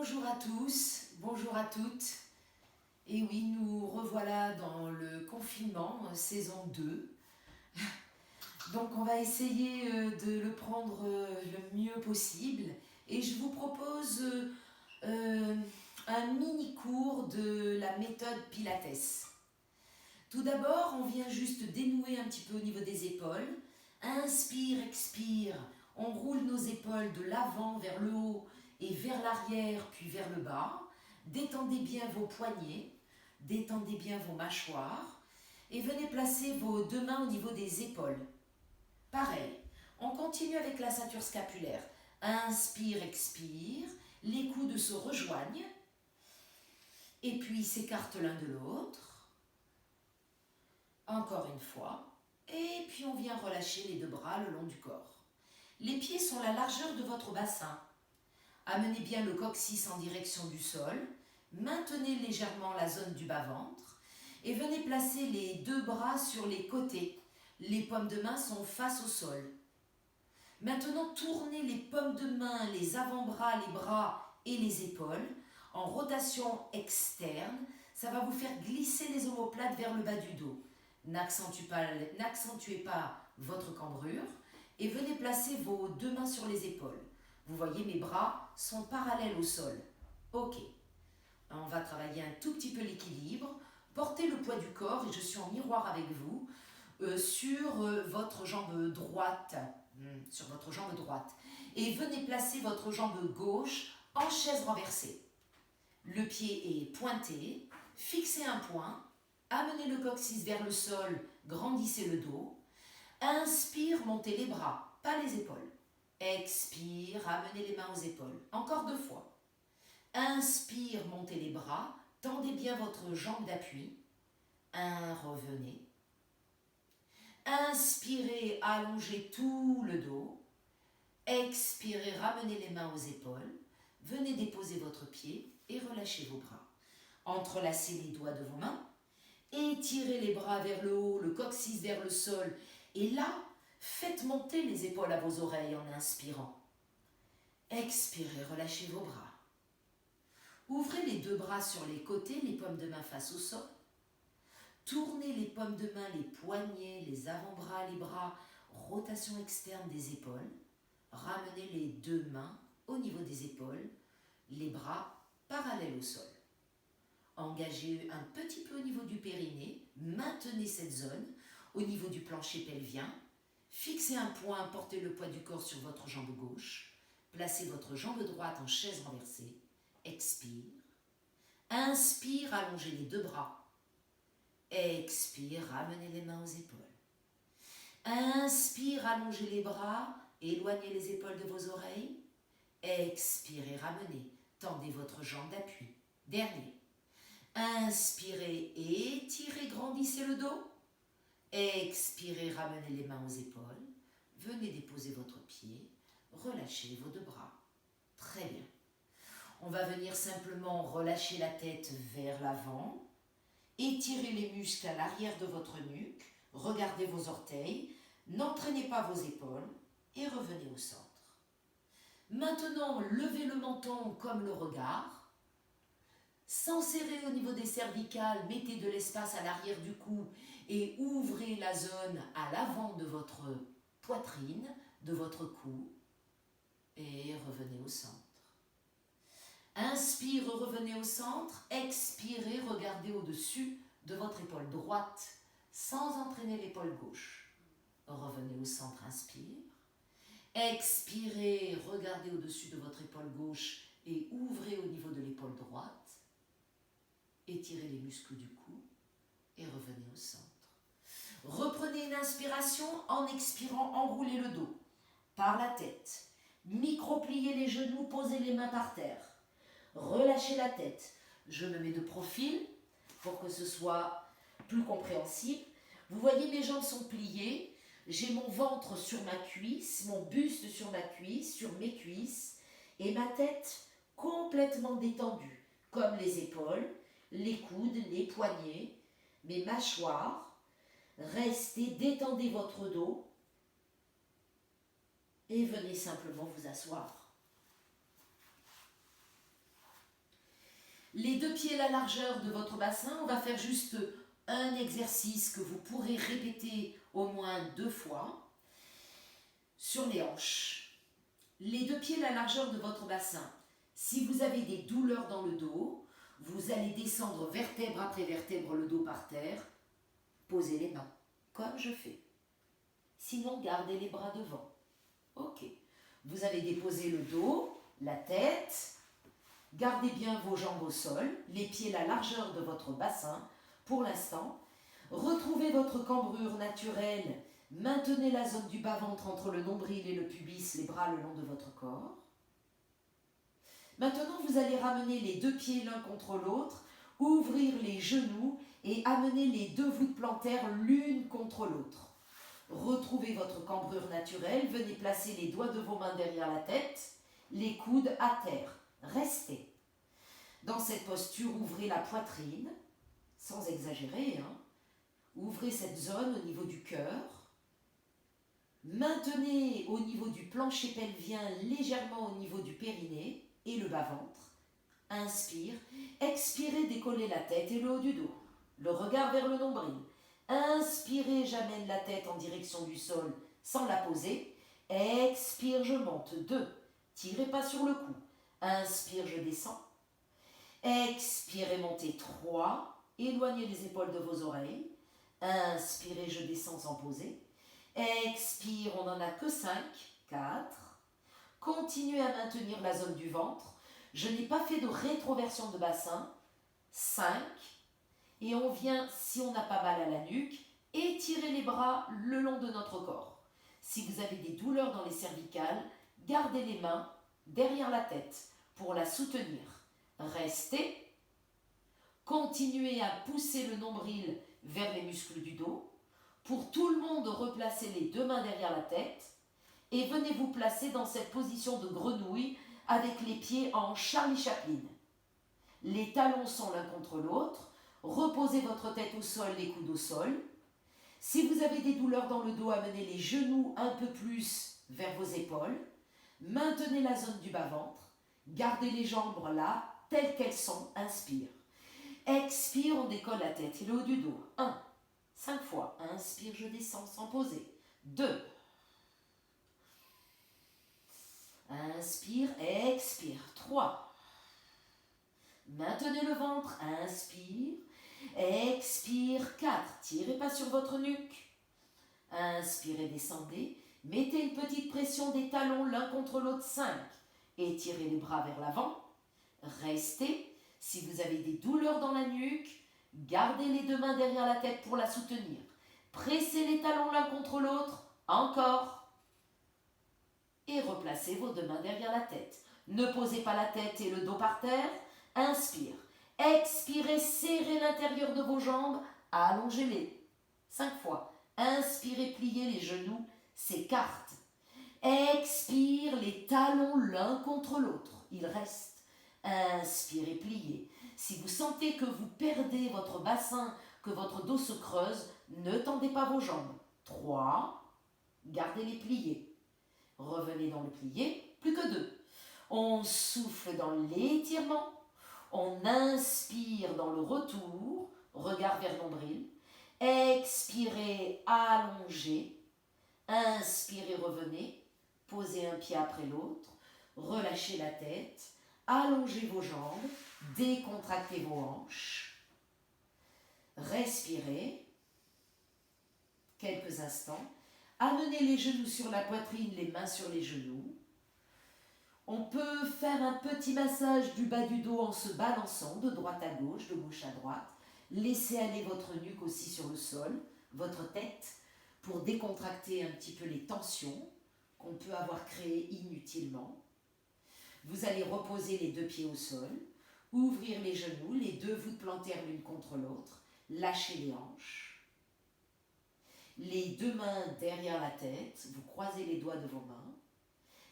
Bonjour à tous, bonjour à toutes. Et oui, nous revoilà dans le confinement, saison 2. Donc on va essayer de le prendre le mieux possible. Et je vous propose un mini cours de la méthode Pilates. Tout d'abord, on vient juste dénouer un petit peu au niveau des épaules. Inspire, expire. On roule nos épaules de l'avant vers le haut et vers l'arrière, puis vers le bas. Détendez bien vos poignets, détendez bien vos mâchoires et venez placer vos deux mains au niveau des épaules. Pareil, on continue avec la ceinture scapulaire. Inspire, expire, les coudes se rejoignent et puis s'écartent l'un de l'autre. Encore une fois. Et puis on vient relâcher les deux bras le long du corps. Les pieds sont la largeur de votre bassin. Amenez bien le coccyx en direction du sol. Maintenez légèrement la zone du bas-ventre. Et venez placer les deux bras sur les côtés. Les paumes de main sont face au sol. Maintenant, tournez les paumes de main, les avant-bras, les bras et les épaules en rotation externe. Ça va vous faire glisser les omoplates vers le bas du dos. N'accentuez pas votre cambrure et venez placer vos deux mains sur les épaules. Vous voyez, mes bras sont parallèles au sol. Ok. On va travailler un tout petit peu l'équilibre. Portez le poids du corps, et je suis en miroir avec vous, sur votre jambe droite. Sur votre jambe droite. Et venez placer votre jambe gauche en chaise renversée. Le pied est pointé. Fixez un point. Amenez le coccyx vers le sol, grandissez le dos. Inspire, montez les bras, pas les épaules. Expire, ramenez les mains aux épaules. Encore 2 fois. Inspire, montez les bras, tendez bien votre jambe d'appui. Revenez. Inspirez, allongez tout le dos. Expirez, ramenez les mains aux épaules. Venez déposer votre pied et relâchez vos bras. Entrelacez les doigts de vos mains. Étirez les bras vers le haut, le coccyx vers le sol. Et là, faites monter les épaules à vos oreilles en inspirant. Expirez, relâchez vos bras. Ouvrez les deux bras sur les côtés, les paumes de main face au sol. Tournez les paumes de main, les poignets, les avant-bras, les bras, rotation externe des épaules. Ramenez les deux mains au niveau des épaules, les bras parallèles au sol. Engagez un petit peu au niveau du périnée, maintenez cette zone au niveau du plancher pelvien. Fixez un point, portez le poids du corps sur votre jambe gauche. Placez votre jambe droite en chaise renversée. Expire. Inspire, allongez les deux bras. Expire, ramenez les mains aux épaules. Inspire, allongez les bras, éloignez les épaules de vos oreilles. Expirez, ramenez, tendez votre jambe d'appui. Dernier. Inspirez, étirez, grandissez le dos. Expirez, ramenez les mains aux épaules. Venez déposer votre pied. Relâchez vos deux bras. Très bien. On va venir simplement relâcher la tête vers l'avant. Étirez les muscles à l'arrière de votre nuque. Regardez vos orteils. N'entraînez pas vos épaules. Et revenez au centre. Maintenant, levez le menton comme le regard. Sans serrer au niveau des cervicales, mettez de l'espace à l'arrière du cou et ouvrez la zone à l'avant de votre poitrine, de votre cou. Et revenez au centre. Inspire, revenez au centre. Expirez, regardez au-dessus de votre épaule droite sans entraîner l'épaule gauche. Revenez au centre, inspire. Expirez, regardez au-dessus de votre épaule gauche et ouvrez au niveau de l'épaule droite. Étirez les muscles du cou et revenez au centre. Reprenez une inspiration en expirant, enroulez le dos par la tête. Micro-pliez les genoux, posez les mains par terre. Relâchez la tête. Je me mets de profil pour que ce soit plus compréhensible. Vous voyez, mes jambes sont pliées. J'ai mon ventre sur ma cuisse, mon buste sur ma cuisse, sur mes cuisses, et ma tête complètement détendue, comme les épaules, les coudes, les poignets, mes mâchoires. Restez, détendez votre dos et venez simplement vous asseoir. Les deux pieds la largeur de votre bassin, on va faire juste un exercice que vous pourrez répéter au moins 2 fois sur les hanches. Les deux pieds la largeur de votre bassin. Si vous avez des douleurs dans le dos, vous allez descendre vertèbre après vertèbre le dos par terre. Posez les mains, comme je fais. Sinon, gardez les bras devant. Ok. Vous allez déposer le dos, la tête. Gardez bien vos jambes au sol, les pieds la largeur de votre bassin. Pour l'instant, retrouvez votre cambrure naturelle. Maintenez la zone du bas-ventre entre le nombril et le pubis, les bras le long de votre corps. Maintenant, vous allez ramener les deux pieds l'un contre l'autre, ouvrir les genoux et amener les deux voûtes plantaires l'une contre l'autre. Retrouvez votre cambrure naturelle, venez placer les doigts de vos mains derrière la tête, les coudes à terre. Restez. Dans cette posture, ouvrez la poitrine, sans exagérer, Ouvrez cette zone au niveau du cœur. Maintenez au niveau du plancher pelvien, légèrement au niveau du périnée et le bas-ventre. Inspire. Expirez, décollez la tête et le haut du dos. Le regard vers le nombril. Inspirez, j'amène la tête en direction du sol sans la poser. Expire, je monte. 2. Tirez pas sur le cou. Inspire, je descends. Expirez, montez. 3. Éloignez les épaules de vos oreilles. Inspirez, je descends sans poser. Expire, on n'en a que 5. 4. Continuez à maintenir la zone du ventre. Je n'ai pas fait de rétroversion de bassin. 5. Et on vient, si on n'a pas mal à la nuque, étirer les bras le long de notre corps. Si vous avez des douleurs dans les cervicales, gardez les mains derrière la tête pour la soutenir. Restez. Continuez à pousser le nombril vers les muscles du dos. Pour tout le monde, replacez les deux mains derrière la tête et venez vous placer dans cette position de grenouille avec les pieds en Charlie Chaplin. Les talons sont l'un contre l'autre. Reposez votre tête au sol, les coudes au sol. Si vous avez des douleurs dans le dos, amenez les genoux un peu plus vers vos épaules. Maintenez la zone du bas-ventre. Gardez les jambes là, telles qu'elles sont. Inspire. Expire, on décolle la tête et le haut du dos. 1. 5 fois. Inspire, je descends sans poser. 2. Inspire, expire. 3. Maintenez le ventre. Inspire. Expire. 4. Tirez pas sur votre nuque. Inspirez, descendez. Mettez une petite pression des talons l'un contre l'autre. 5. Étirez les bras vers l'avant. Restez. Si vous avez des douleurs dans la nuque, gardez les deux mains derrière la tête pour la soutenir. Pressez les talons l'un contre l'autre. Encore. Et replacez vos deux mains derrière la tête. Ne posez pas la tête et le dos par terre. Inspire. Expirez, serrez l'intérieur de vos jambes. Allongez-les. 5 fois. Inspirez, pliez les genoux. S'écartent. Expire, les talons l'un contre l'autre. Ils restent. Inspirez, pliez. Si vous sentez que vous perdez votre bassin, que votre dos se creuse, ne tendez pas vos jambes. 3. Gardez-les pliés. Revenez dans le plié. Plus que 2. On souffle dans l'étirement. On inspire dans le retour. Regard vers nombril. Expirez, allongez. Inspirez, revenez. Posez un pied après l'autre. Relâchez la tête. Allongez vos jambes, décontractez vos hanches, respirez quelques instants, amenez les genoux sur la poitrine, les mains sur les genoux. On peut faire un petit massage du bas du dos en se balançant de droite à gauche, de gauche à droite. Laissez aller votre nuque aussi sur le sol, votre tête, pour décontracter un petit peu les tensions qu'on peut avoir créées inutilement. Vous allez reposer les deux pieds au sol, ouvrir les genoux, les deux voûtes plantaires l'une contre l'autre, lâchez les hanches. Les deux mains derrière la tête, vous croisez les doigts de vos mains.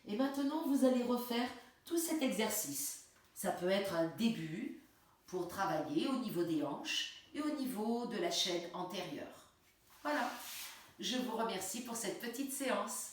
Et maintenant, vous allez refaire tout cet exercice. Ça peut être un début pour travailler au niveau des hanches et au niveau de la chaîne antérieure. Voilà, je vous remercie pour cette petite séance.